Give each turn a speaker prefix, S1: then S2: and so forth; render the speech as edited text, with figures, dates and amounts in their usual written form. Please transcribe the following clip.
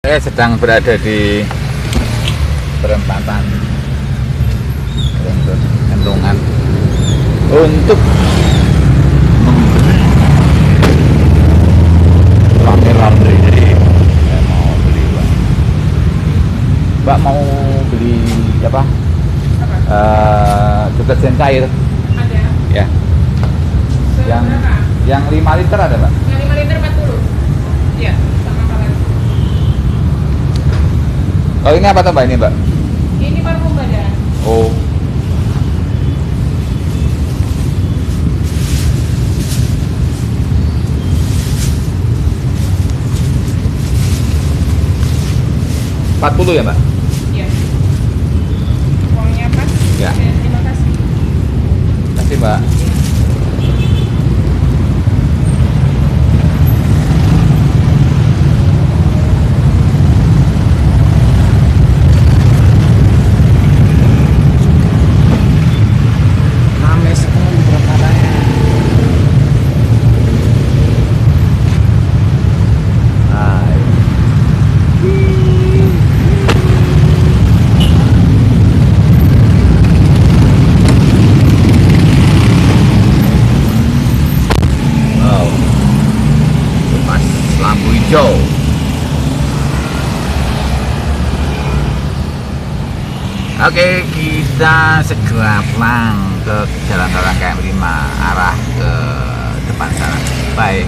S1: Saya sedang berada di perempatan Kentungan untuk membeli pakai laundry. Jadi saya mau beli Mbak mau beli apa? Deterjen cair.
S2: Ada.
S1: Ya. Yang 5 liter ada, Mbak?
S2: Yang 5 liter 40. Iya, sama kalian.
S1: Oh, ini apa tuh, Mbak? Ini, Mbak?
S2: Ini parfum badan.
S1: Oh. Rp40 ya, Mbak?
S2: Iya. Uangnya pas.
S1: Ya.
S2: Terima kasih.
S1: Terima kasih, Mbak. Ramai sekali perempatannya. Hai. Wow, lepas lampu hijau. Oke, kita segera pulang ke Jalan Orang KM 5 arah ke depan sana. Bye.